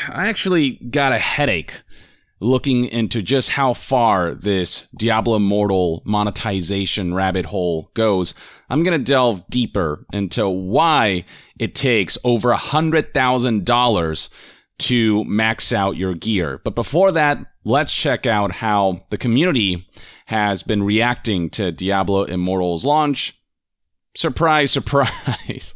I actually got a headache looking into just how far this Diablo Immortal monetization rabbit hole goes. I'm going to delve deeper into why it takes over $100,000 to max out your gear. But before that, let's check out how the community has been reacting to Diablo Immortal's launch. Surprise, surprise.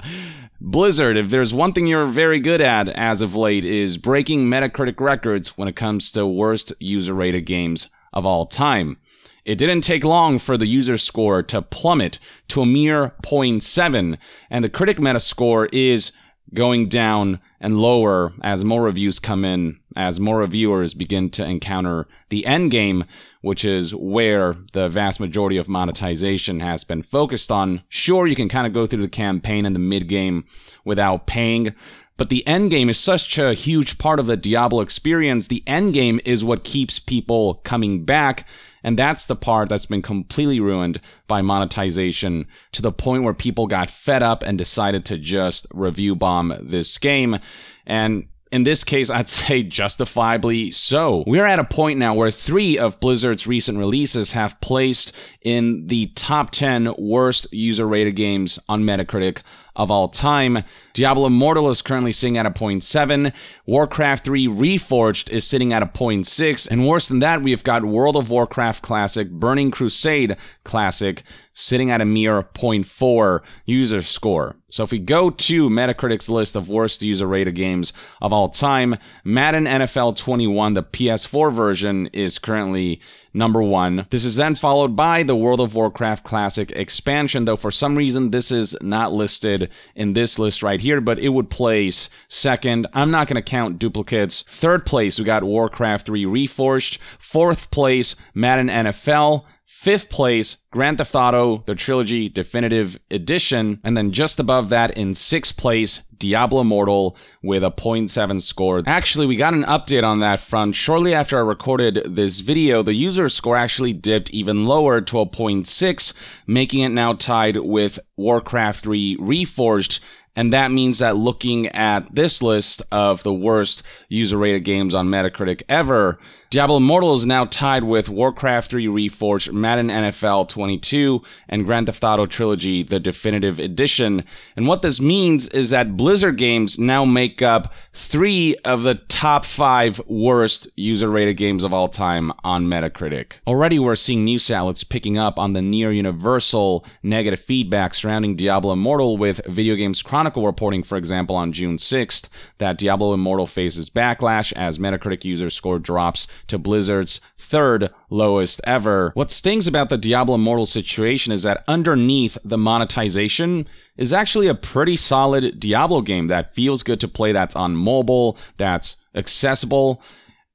Blizzard, if there's one thing you're very good at as of late, is breaking Metacritic records when it comes to worst user-rated games of all time. It didn't take long for the user score to plummet to a mere 0.7, and the critic metascore is going down and lower as more reviews come in, as more reviewers begin to encounter the end game, which is where the vast majority of monetization has been focused on. Sure, you can kind of go through the campaign and the mid-game without paying, but the end game is such a huge part of the Diablo experience. The end game is what keeps people coming back, and that's the part that's been completely ruined by monetization, to the point where people got fed up and decided to just review bomb this game. And in this case, I'd say justifiably so. We're at a point now where 3 of Blizzard's recent releases have placed in the top 10 worst user-rated games on Metacritic of all time. Diablo Immortal is currently sitting at a 0.7, Warcraft 3 Reforged is sitting at a 0.6, and worse than that, we've got World of Warcraft Classic, Burning Crusade Classic, sitting at a mere 0.4 user score. So if we go to Metacritic's list of worst user-rated games of all time, Madden NFL 21, the PS4 version, is currently number 1. This is then followed by the World of Warcraft Classic expansion, though for some reason this is not listed in this list right here, but it would place second. I'm not going to count duplicates. Third place, we got Warcraft 3 Reforged. Fourth place, Madden NFL. Fifth place, Grand Theft Auto, the Trilogy Definitive Edition. And then just above that, in 6th place, Diablo Immortal with a 0.7 score. Actually, we got an update on that front. Shortly after I recorded this video, the user score actually dipped even lower to a 0.6, making it now tied with Warcraft 3 Reforged. And that means that looking at this list of the worst user-rated games on Metacritic ever, Diablo Immortal is now tied with Warcraft 3 Reforged, Madden NFL 22, and Grand Theft Auto Trilogy, the Definitive Edition. And what this means is that Blizzard games now make up 3 of the top 5 worst user-rated games of all time on Metacritic. Already we're seeing news outlets picking up on the near-universal negative feedback surrounding Diablo Immortal, with Video Games Chronicle reporting, for example, on June 6th, that Diablo Immortal faces backlash as Metacritic user score drops to Blizzard's 3rd lowest ever. What stings about the Diablo Immortal situation is that underneath the monetization is actually a pretty solid Diablo game that feels good to play, that's on mobile, that's accessible,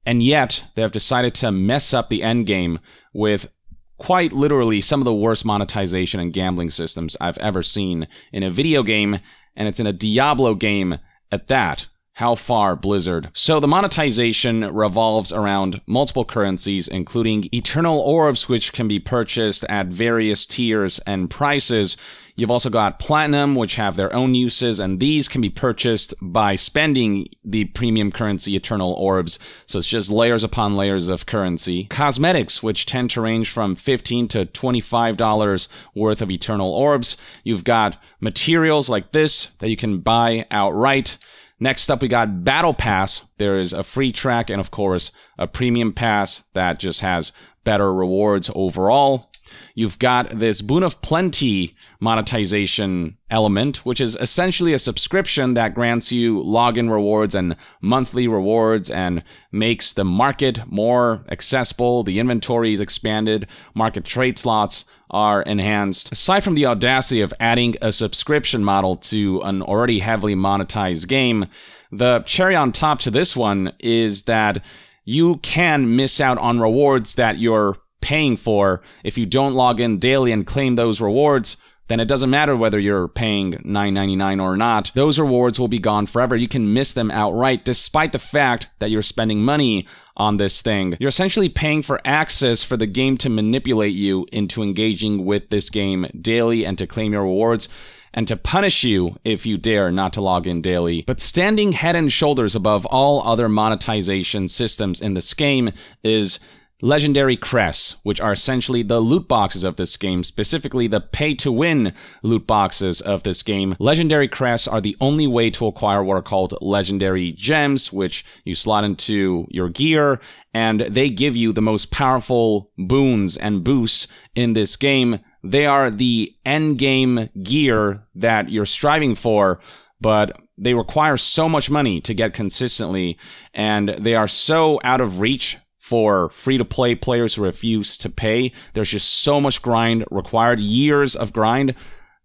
and yet they have decided to mess up the end game with quite literally some of the worst monetization and gambling systems I've ever seen in a video game, and it's in a Diablo game at that. How far, Blizzard? So the monetization revolves around multiple currencies, including Eternal Orbs, which can be purchased at various tiers and prices. You've also got Platinum, which have their own uses, and these can be purchased by spending the premium currency Eternal Orbs, so it's just layers upon layers of currency. Cosmetics, which tend to range from $15 to $25 worth of Eternal Orbs. You've got materials like this that you can buy outright. Next up, we got Battle Pass. There is a free track and, of course, a premium pass that just has better rewards overall. You've got this Boon of Plenty monetization element, which is essentially a subscription that grants you login rewards and monthly rewards and makes the market more accessible. The inventory is expanded. Market trade slots are enhanced. Aside from the audacity of adding a subscription model to an already heavily monetized game, the cherry on top to this one is that you can miss out on rewards that you're paying for. If you don't log in daily and claim those rewards, then it doesn't matter whether you're paying $9.99 or not. Those rewards will be gone forever. You can miss them outright, despite the fact that you're spending money on this thing. You're essentially paying for access for the game to manipulate you into engaging with this game daily and to claim your rewards. and to punish you if you dare not to log in daily. But standing head and shoulders above all other monetization systems in this game is legendary crests, which are essentially the loot boxes of this game, specifically the pay-to-win loot boxes of this game. Legendary crests are the only way to acquire what are called legendary gems, which you slot into your gear, and they give you the most powerful boons and boosts in this game. They are the end-game gear that you're striving for, but they require so much money to get consistently, and they are so out of reach for free-to-play players who refuse to pay. There's just so much grind required, years of grind,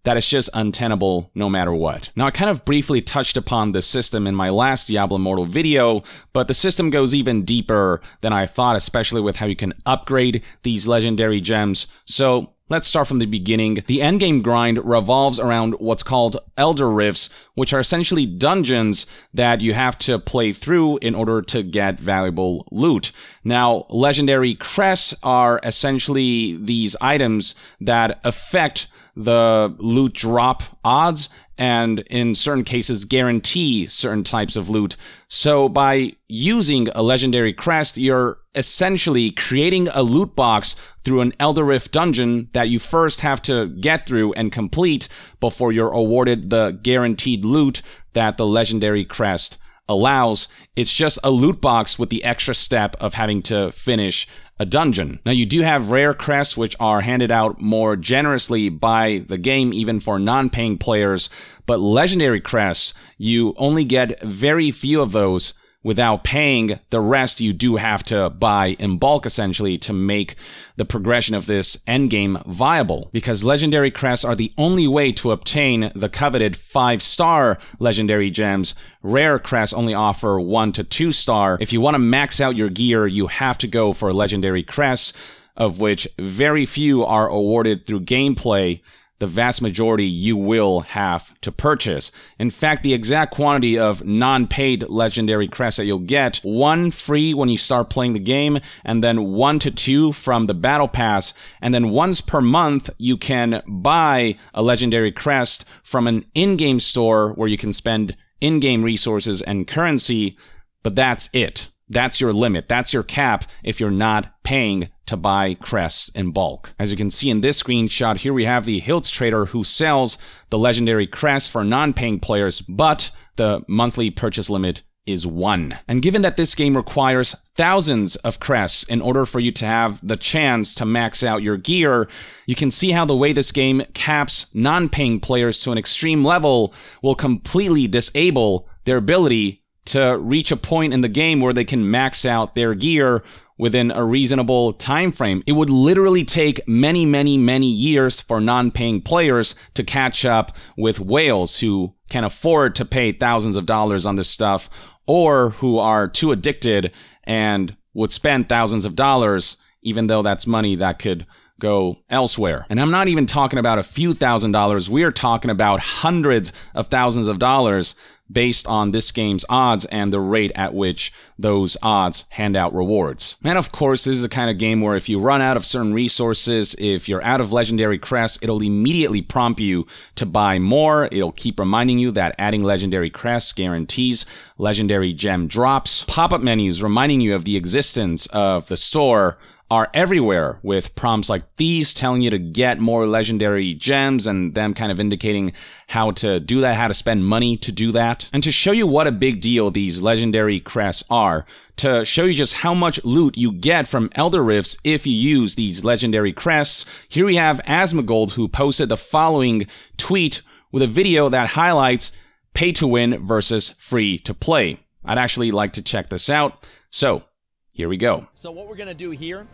that it's just untenable no matter what. Now, I kind of briefly touched upon this system in my last Diablo Immortal video, but the system goes even deeper than I thought, especially with how you can upgrade these legendary gems. So let's start from the beginning. The endgame grind revolves around what's called Elder Rifts, which are essentially dungeons that you have to play through in order to get valuable loot. Now, legendary crests are essentially these items that affect the loot drop odds, and in certain cases guarantee certain types of loot. So by using a legendary crest, you're essentially creating a loot box through an Elder Rift dungeon that you first have to get through and complete before you're awarded the guaranteed loot that the legendary crest allows. It's just a loot box with the extra step of having to finish a dungeon. Now, you do have rare crests, which are handed out more generously by the game, even for non-paying players, but legendary crests, you only get very few of those without paying. The rest you do have to buy in bulk, essentially, to make the progression of this endgame viable. Because legendary crests are the only way to obtain the coveted 5-star legendary gems. Rare crests only offer 1 to 2-star. If you want to max out your gear, you have to go for legendary crests, of which very few are awarded through gameplay. The vast majority you will have to purchase. In fact, the exact quantity of non-paid legendary crests that you'll get, 1 free when you start playing the game, and then 1 to 2 from the battle pass, and then once per month you can buy a legendary crest from an in-game store where you can spend in-game resources and currency, but that's it. That's your limit. That's your cap if you're not paying to buy crests in bulk. As you can see in this screenshot, here we have the Hilts trader who sells the legendary crests for non-paying players, but the monthly purchase limit is 1. And given that this game requires thousands of crests in order for you to have the chance to max out your gear, you can see how the way this game caps non-paying players to an extreme level will completely disable their ability to reach a point in the game where they can max out their gear within a reasonable time frame. It would literally take many, many, many years for non-paying players to catch up with whales who can afford to pay thousands of dollars on this stuff, or who are too addicted and would spend thousands of dollars, even though that's money that could go elsewhere. And I'm not even talking about a few $1,000s. We are talking about hundreds of thousands of dollars based on this game's odds and the rate at which those odds hand out rewards. And of course, this is the kind of game where if you run out of certain resources, if you're out of legendary crests, it'll immediately prompt you to buy more. It'll keep reminding you that adding legendary crests guarantees legendary gem drops. Pop-up menus reminding you of the existence of the store are everywhere, with prompts like these telling you to get more legendary gems and them kind of indicating how to do that, how to spend money to do that. And to show you what a big deal these legendary crests are, to show you just how much loot you get from Elder Rifts if you use these legendary crests, here we have Asmongold, who posted the following tweet with a video that highlights pay to win versus free to play. I'd actually like to check this out. So here we go. So what we're going to do here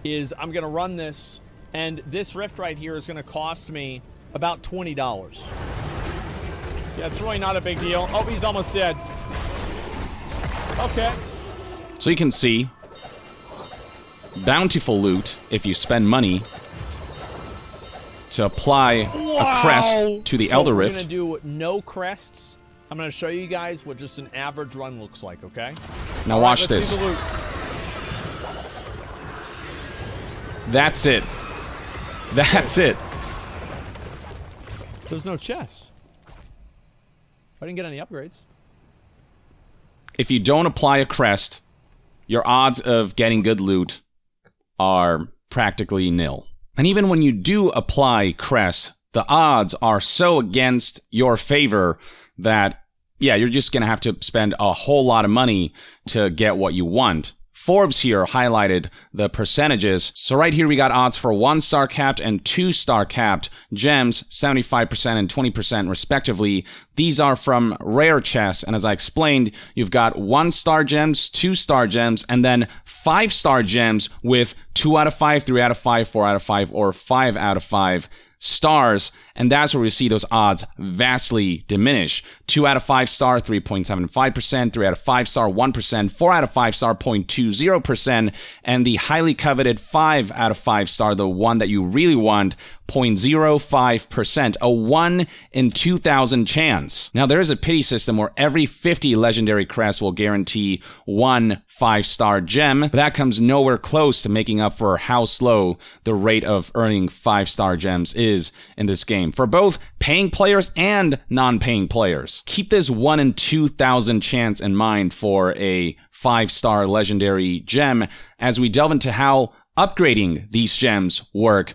is I'm going to run this, and this rift right here is going to cost me about $20. Yeah, it's really not a big deal. Oh, he's almost dead. Okay. So you can see bountiful loot if you spend money to apply a crest to the Elder Rift. We're going to do no crests. I'm going to show you guys what just an average run looks like, okay? Now watch this. See the loot. That's it. That's it. There's no chest. I didn't get any upgrades. If you don't apply a crest, your odds of getting good loot are practically nil. And even when you do apply crests, the odds are so against your favor that, yeah, you're just going to have to spend a whole lot of money to get what you want. Forbes here highlighted the percentages. So right here we got odds for 1-star capped and 2-star capped gems, 75% and 20% respectively. These are from rare chests, and as I explained, you've got 1-star gems, 2-star gems, and then 5-star gems with 2 out of 5, 3 out of 5, 4 out of 5, or 5 out of 5 stars, and that's where we see those odds vastly diminish. 2 out of 5 star, 3.75%, 3 out of 5 star, 1%, 4 out of 5 star, 0.20%, and the highly coveted 5 out of 5 star, the one that you really want, 0.05%, a 1 in 2,000 chance. Now, there is a pity system where every 50 legendary crests will guarantee 1 5-star gem, but that comes nowhere close to making up for how slow the rate of earning 5-star gems is in this game, for both paying players and non-paying players. Keep this 1 in 2,000 chance in mind for a 5-star legendary gem as we delve into how upgrading these gems work,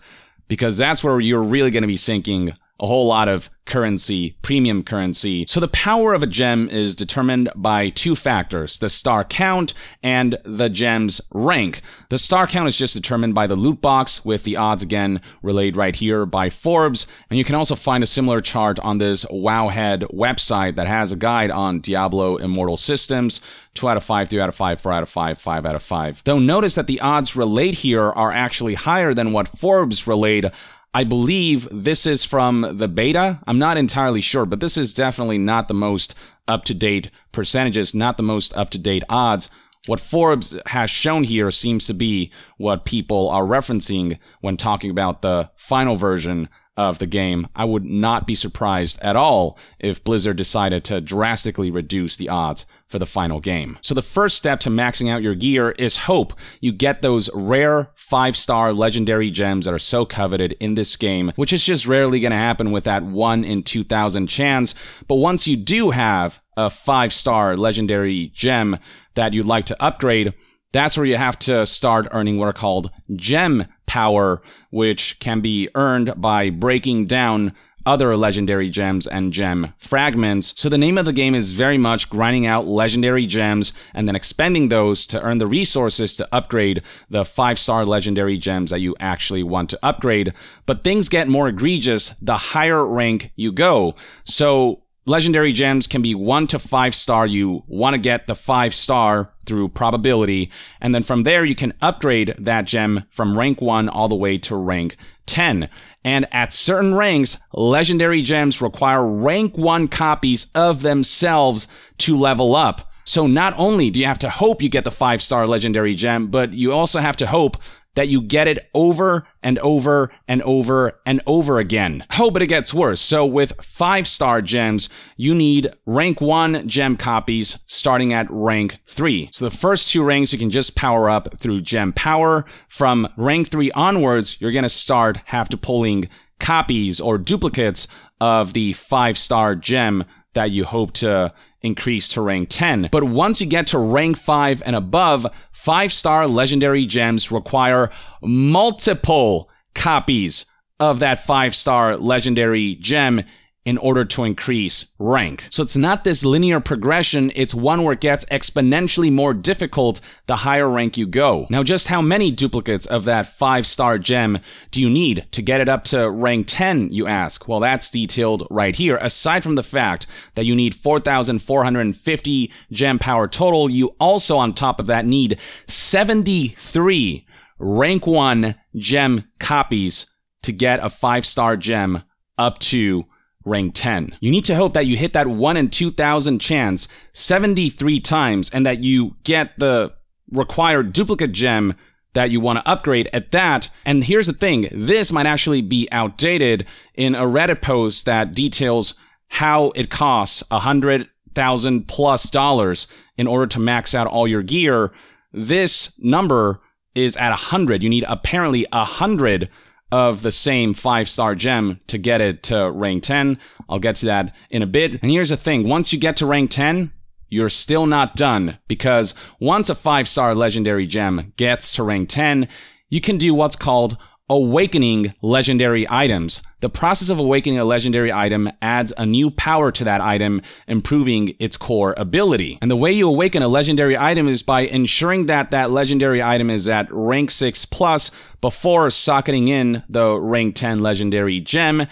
because that's where you're really going to be sinking a whole lot of currency, premium currency. So the power of a gem is determined by 2 factors, the star count and the gem's rank. The star count is just determined by the loot box, with the odds again relayed right here by Forbes. And you can also find a similar chart on this Wowhead website that has a guide on Diablo Immortal systems. 2 out of 5, 3 out of 5, 4 out of 5, 5 out of 5. Though notice that the odds relayed here are actually higher than what Forbes relayed. I believe this is from the beta. I'm not entirely sure, but this is definitely not the most up-to-date percentages, not the most up-to-date odds. What Forbes has shown here seems to be what people are referencing when talking about the final version of the game. I would not be surprised at all if Blizzard decided to drastically reduce the odds for the final game. So the first step to maxing out your gear is hope you get those rare 5-star legendary gems that are so coveted in this game, which is just rarely going to happen with that 1 in 2,000 chance. But once you do have a 5-star legendary gem that you'd like to upgrade, that's where you have to start earning what are called gem power, which can be earned by breaking down other legendary gems and gem fragments. So the name of the game is very much grinding out legendary gems and then expending those to earn the resources to upgrade the 5-star legendary gems that you actually want to upgrade. But things get more egregious the higher rank you go. So legendary gems can be 1 to 5-star. You want to get the 5-star through probability, and then from there you can upgrade that gem from rank 1 all the way to rank 10. And at certain ranks, legendary gems require rank 1 copies of themselves to level up. So not only do you have to hope you get the 5-star legendary gem, but you also have to hope that you get it over and over and over and over again. Oh, but it gets worse. So with 5-star gems, you need rank 1 gem copies starting at rank 3. So the first 2 ranks you can just power up through gem power. From rank 3 onwards, you're going to have to pulling copies or duplicates of the 5-star gem that you hope to increase to rank 10. But once you get to rank 5 and above, 5-star legendary gems require multiple copies of that 5-star legendary gem in order to increase rank. So it's not this linear progression, it's one where it gets exponentially more difficult the higher rank you go. Now, just how many duplicates of that 5-star gem do you need to get it up to rank 10, you ask? Well, that's detailed right here. Aside from the fact that you need 4,450 gem power total, you also, on top of that, need 73 rank 1 gem copies to get a 5-star gem up to rank 10. You need to hope that you hit that 1 in 2,000 chance 73 times and that you get the required duplicate gem that you want to upgrade at that. And here's the thing, this might actually be outdated. In a Reddit post that details how it costs $100,000+ in order to max out all your gear, this number is at 100. You need apparently 100 of the same 5-star gem to get it to rank 10. I'll get to that in a bit. And here's the thing. Once you get to rank 10, you're still not done, because once a 5-star legendary gem gets to rank 10, you can do what's called awakening legendary items. The process of awakening a legendary item adds a new power to that item, improving its core ability. And the way you awaken a legendary item is by ensuring that that legendary item is at rank 6 plus before socketing in the rank 10 legendary gem.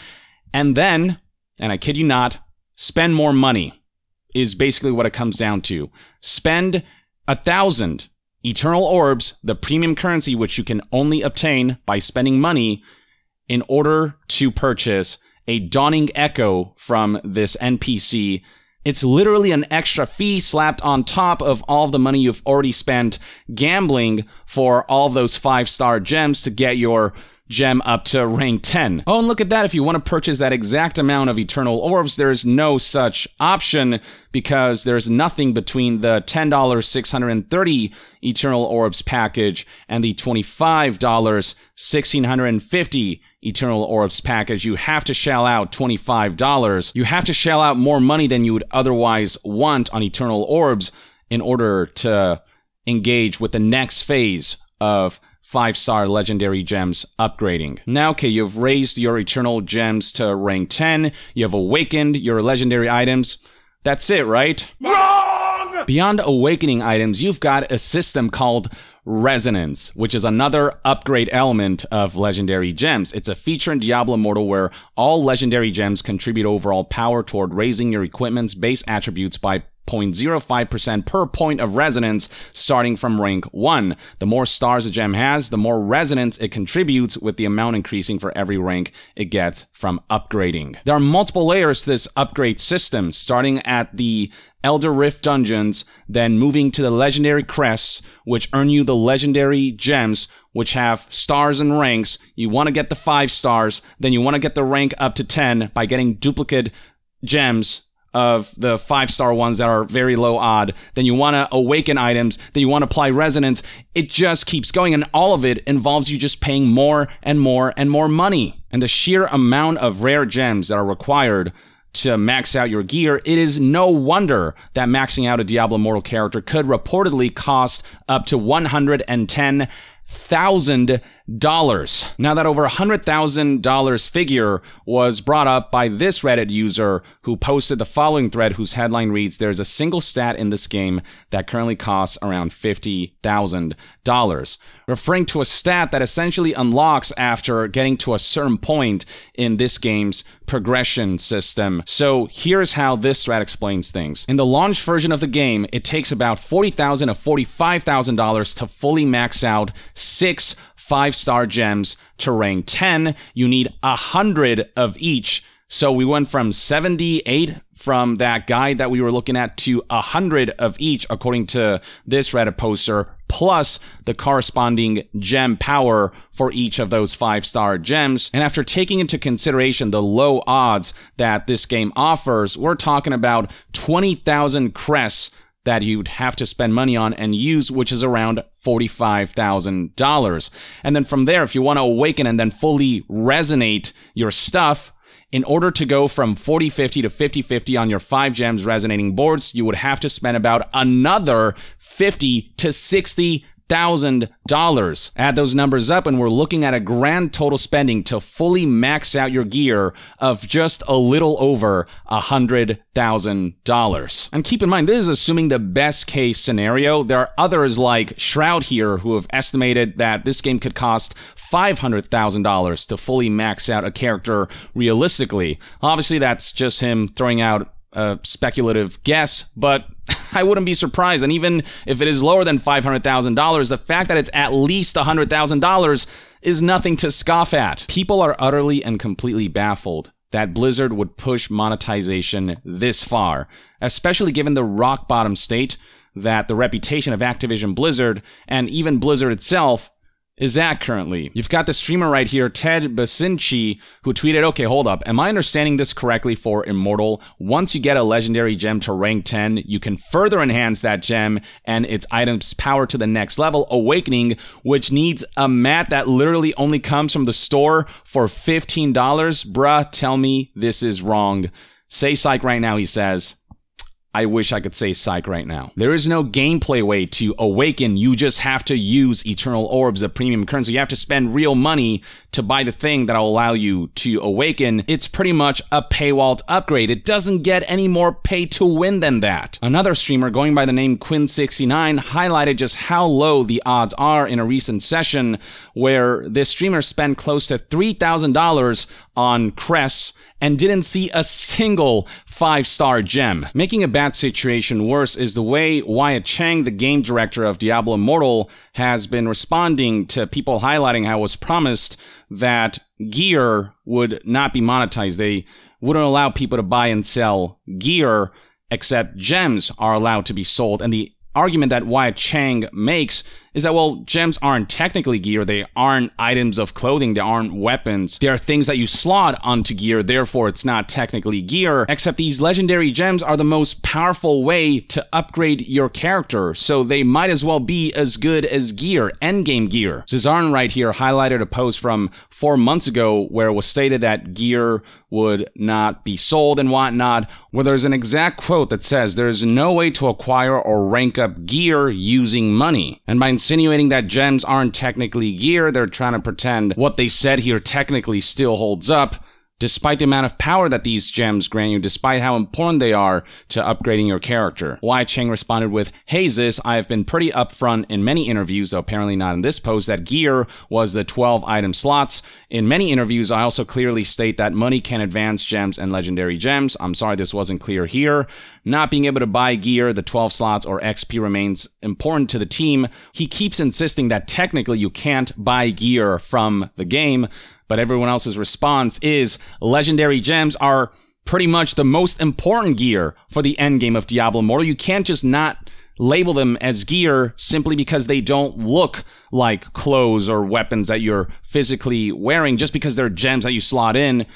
And then, and I kid you not, spend more money is basically what it comes down to. Spend 1,000 eternal orbs, the premium currency which you can only obtain by spending money, in order to purchase a Dawning Echo from this NPC. It's literally an extra fee slapped on top of all the money you've already spent gambling for all those 5-star gems to get your gem up to rank 10. Oh, and look at that. If you want to purchase that exact amount of eternal orbs, there's no such option, because there's nothing between the $10 630 eternal orbs package and the $25 1650 eternal orbs package. You have to shell out $25. You have to shell out more money than you would otherwise want on eternal orbs in order to engage with the next phase of 5-star legendary gems upgrading. Now, okay, you've raised your eternal gems to rank 10. You have awakened your legendary items. That's it, right? Wrong! Beyond awakening items, you've got a system called Resonance, which is another upgrade element of legendary gems. It's a feature in Diablo Immortal where all legendary gems contribute overall power toward raising your equipment's base attributes by 0.05% per point of resonance starting from rank 1. The more stars a gem has, the more resonance it contributes, with the amount increasing for every rank it gets from upgrading. There are multiple layers to this upgrade system, starting at the Elder Rift dungeons, then moving to the legendary crests, which earn you the legendary gems, which have stars and ranks. You want to get the 5 stars, then you want to get the rank up to 10 by getting duplicate gems of the 5-star ones that are very low odd. Then you want to awaken items. Then you want to apply resonance. It just keeps going, and all of it involves you just paying more and more and more money. And the sheer amount of rare gems that are required to max out your gear, it is no wonder that maxing out a Diablo Immortal character could reportedly cost up to $110,000. Now, that over $100,000 figure was brought up by this Reddit user who posted the following thread, whose headline reads, "There's a single stat in this game that currently costs around $50,000, referring to a stat that essentially unlocks after getting to a certain point in this game's progression system. So here's how this thread explains things. In the launch version of the game, it takes about $40,000 to $45,000 to fully max out 6 5-star gems to rank 10. You need 100 of each. So we went from 78 from that guide that we were looking at to 100 of each, according to this Reddit poster, plus the corresponding gem power for each of those 5-star gems. And after taking into consideration the low odds that this game offers, we're talking about 20,000 crests that you'd have to spend money on and use, which is around $45,000. And then from there, if you want to awaken and then fully resonate your stuff, in order to go from 40-50 to 50-50 on your 5 gems resonating boards, you would have to spend about another $50,000 to $60,000. Add those numbers up, and we're looking at a grand total spending to fully max out your gear of just a little over $100,000. And keep in mind, this is assuming the best case scenario. There are others like Shroud here who have estimated that this game could cost $500,000 to fully max out a character realistically. Obviously, that's just him throwing out a speculative guess, but I wouldn't be surprised. And even if it is lower than $500,000, the fact that it's at least $100,000 is nothing to scoff at. People are utterly and completely baffled that Blizzard would push monetization this far, especially given the rock bottom state that the reputation of Activision Blizzard and even Blizzard itself is at currently. You've got the streamer right here, Ted Basinchi, who tweeted, okay, hold up. Am I understanding this correctly for Immortal? Once you get a legendary gem to rank 10, you can further enhance that gem and its item's power to the next level, Awakening, which needs a mat that literally only comes from the store for $15. Bruh, tell me this is wrong. Say psych right now, he says. I wish I could say psych right now. There is no gameplay way to awaken. You just have to use Eternal Orbs, a premium currency. You have to spend real money to buy the thing that'll allow you to awaken. It's pretty much a paywalled upgrade. It doesn't get any more pay to win than that. Another streamer going by the name Quinn69 highlighted just how low the odds are in a recent session where this streamer spent close to $3,000 on crests and didn't see a single 5-star gem. Making a bad situation worse is the way Wyatt Chang, the game director of Diablo Immortal, has been responding to people highlighting how it was promised that gear would not be monetized. They wouldn't allow people to buy and sell gear, except gems are allowed to be sold. And the argument that Wyatt Chang makes is that, well, gems aren't technically gear. They aren't items of clothing. They aren't weapons. They are things that you slot onto gear. Therefore, it's not technically gear, except these legendary gems are the most powerful way to upgrade your character. So they might as well be as good as gear, endgame gear. Cesarn right here highlighted a post from 4 months ago where it was stated that gear would not be sold and whatnot, where there's an exact quote that says there's no way to acquire or rank up gear using money. And by insinuating that gems aren't technically gear, they're trying to pretend what they said here technically still holds up, despite the amount of power that these gems grant you, despite how important they are to upgrading your character. Wyatt Chang responded with, hey Ziz, I have been pretty upfront in many interviews, though apparently not in this post, that gear was the 12 item slots. In many interviews, I also clearly state that money can advance gems and legendary gems. I'm sorry this wasn't clear here. Not being able to buy gear, the 12 slots, or XP remains important to the team. He keeps insisting that technically you can't buy gear from the game, but everyone else's response is legendary gems are pretty much the most important gear for the endgame of Diablo Immortal. You can't just not label them as gear simply because they don't look like clothes or weapons that you're physically wearing, just because they're gems that you slot in.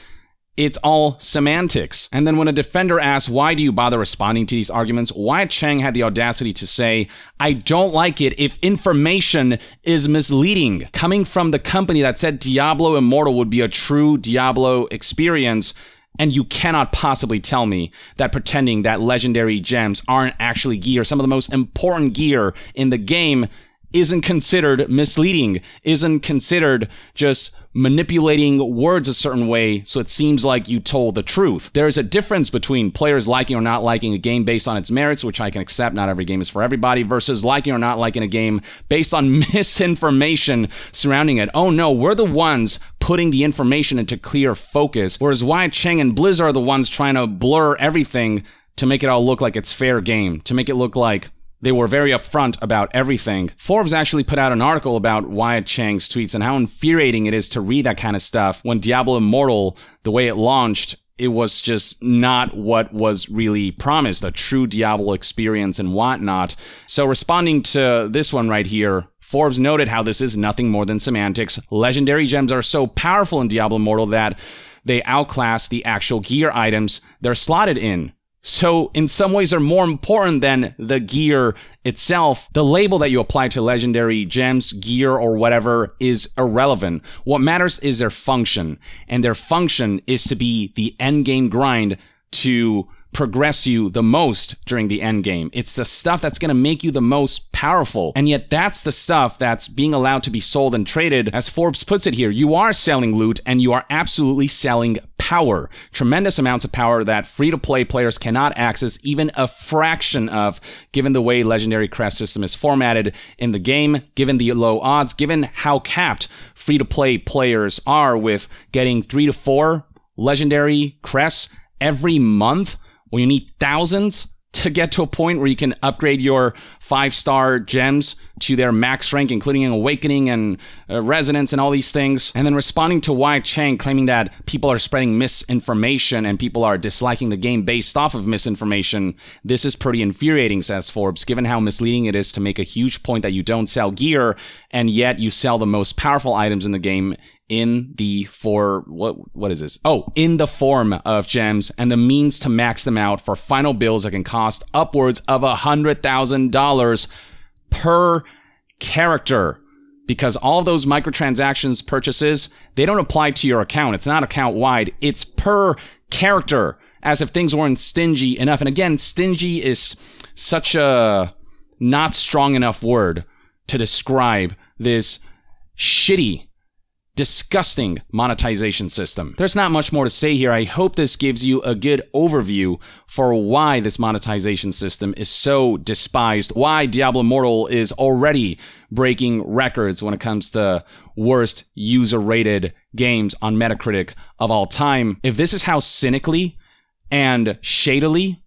It's all semantics. And then when a defender asks, why do you bother responding to these arguments, Wyatt Chang had the audacity to say, I don't like it if information is misleading. Coming from the company that said Diablo Immortal would be a true Diablo experience, and you cannot possibly tell me that pretending that legendary gems aren't actually gear, some of the most important gear in the game, isn't considered misleading, isn't considered just manipulating words a certain way so it seems like you told the truth. There's a difference between players liking or not liking a game based on its merits, which I can accept, not every game is for everybody, versus liking or not liking a game based on misinformation surrounding it. Oh no, we're the ones putting the information into clear focus, whereas Wyatt Chang and Blizzard are the ones trying to blur everything to make it all look like it's fair game, to make it look like they were very upfront about everything. Forbes actually put out an article about Wyatt Chang's tweets and how infuriating it is to read that kind of stuff when Diablo Immortal, the way it launched, it was just not what was really promised, a true Diablo experience and whatnot. So responding to this one right here, Forbes noted how this is nothing more than semantics. Legendary gems are so powerful in Diablo Immortal that they outclass the actual gear items they're slotted in. So in some ways are more important than the gear itself. The label that you apply to legendary gems, gear, or whatever is irrelevant. What matters is their function, and their function is to be the endgame grind to progress you the most during the end game. It's the stuff that's going to make you the most powerful. And yet that's the stuff that's being allowed to be sold and traded. As Forbes puts it here, you are selling loot and you are absolutely selling power. Tremendous amounts of power that free-to-play players cannot access even a fraction of, given the way Legendary Crest system is formatted in the game, given the low odds, given how capped free-to-play players are with getting 3 to 4 Legendary Crests every month, when you need thousands to get to a point where you can upgrade your 5-star gems to their max rank, including Awakening and Resonance and all these things. And then responding to Wai Chang claiming that people are spreading misinformation and people are disliking the game based off of misinformation. This is pretty infuriating, says Forbes, given how misleading it is to make a huge point that you don't sell gear and yet you sell the most powerful items in the game in the in the form of gems and the means to max them out for final builds that can cost upwards of $100,000 per character. Because all of those microtransactions purchases, they don't apply to your account. It's not account wide. It's per character, as if things weren't stingy enough. And again, stingy is such a not strong enough word to describe this shitty, disgusting monetization system. There's not much more to say here. I hope this gives you a good overview for why this monetization system is so despised, why Diablo Immortal is already breaking records when it comes to worst user-rated games on Metacritic of all time. If this is how cynically and shadily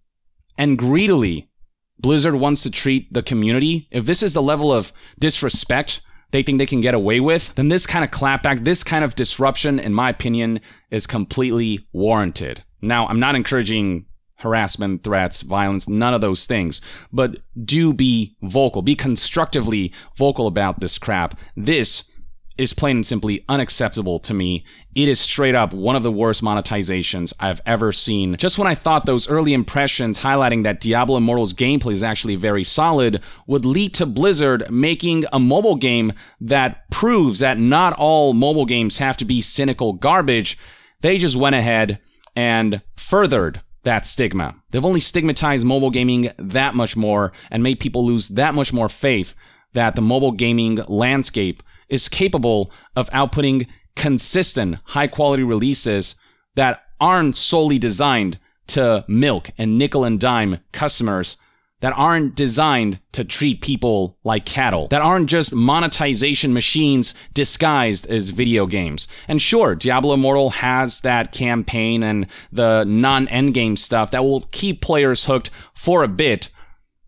and greedily Blizzard wants to treat the community, if this is the level of disrespect they think they can get away with, then this kind of clapback, this kind of disruption, in my opinion, is completely warranted. Now, I'm not encouraging harassment, threats, violence, none of those things, but do be vocal, be constructively vocal about this crap. This is plain and simply unacceptable to me. It is straight up one of the worst monetizations I've ever seen. Just when I thought those early impressions highlighting that Diablo Immortal's gameplay is actually very solid would lead to Blizzard making a mobile game that proves that not all mobile games have to be cynical garbage, they just went ahead and furthered that stigma. They've only stigmatized mobile gaming that much more and made people lose that much more faith that the mobile gaming landscape is capable of outputting consistent, high-quality releases that aren't solely designed to milk and nickel and dime customers, that aren't designed to treat people like cattle, that aren't just monetization machines disguised as video games. And sure, Diablo Immortal has that campaign and the non-endgame stuff that will keep players hooked for a bit.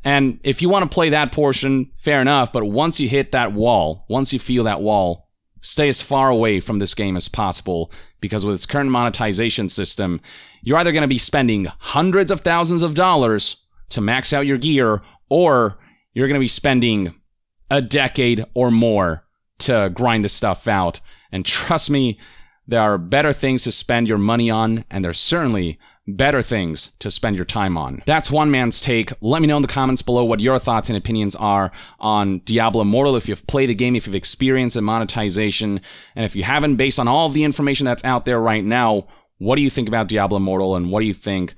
And if you want to play that portion, fair enough, but once you hit that wall, once you feel that wall, stay as far away from this game as possible, because with its current monetization system, you're either going to be spending hundreds of thousands of dollars to max out your gear, or you're going to be spending a decade or more to grind this stuff out. And trust me, there are better things to spend your money on, and there's certainly better things to spend your time on. That's one man's take. Let me know in the comments below what your thoughts and opinions are on Diablo Immortal, if you've played the game, if you've experienced the monetization, and if you haven't, based on all of the information that's out there right now, what do you think about Diablo Immortal, and what do you think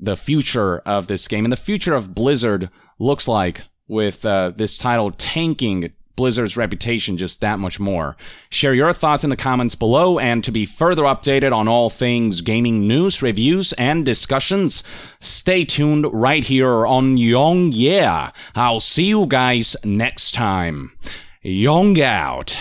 the future of this game and the future of Blizzard looks like with this title tanking Blizzard's reputation just that much more? Share your thoughts in the comments below, and to be further updated on all things gaming news, reviews, and discussions, stay tuned right here on Young Yeah. I'll see you guys next time. Young out.